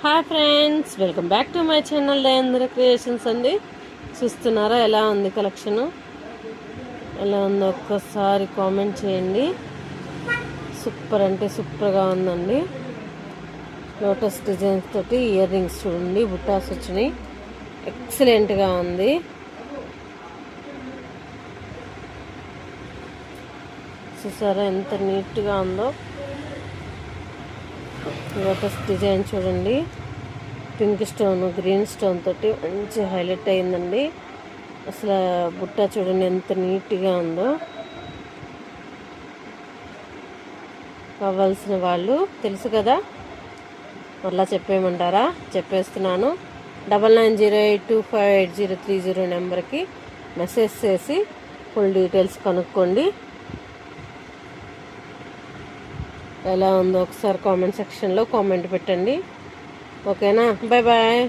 Hi friends, welcome back to my channel Dayandhra creations అండి. చూస్తున్నారా ఎలా ఉంది కలెక్షను? ఎలా ఉందో ఒక్కసారి కామెంట్ చేయండి. సూపర్ అంటే సూపర్గా ఉందండి. లోటస్ డిజైన్స్ తోటి ఇయర్ రింగ్స్ చూడండి, బుట్టాస్ వచ్చినాయి. ఎక్సలెంట్గా ఉంది. చూసారా ఎంత నీట్గా ఉందో. లోటస్ డిజైన్ చూడండి, పింక్ స్టోన్ గ్రీన్ స్టోన్ తోటి మంచి హైలైట్ అయిందండి. అసలు బుట్ట చూడండి ఎంత నీట్గా ఉందో. కావాల్సిన వాళ్ళు తెలుసు కదా, మళ్ళా చెప్పేయమంటారా? చెప్పేస్తున్నాను. 9908258030 నెంబర్కి మెసేజ్ చేసి ఫుల్ డీటెయిల్స్ కనుక్కోండి. ఎలా ఉందో ఒకసారి కామెంట్ సెక్షన్లో కామెంట్ పెట్టండి. ఓకేనా? Bye bye.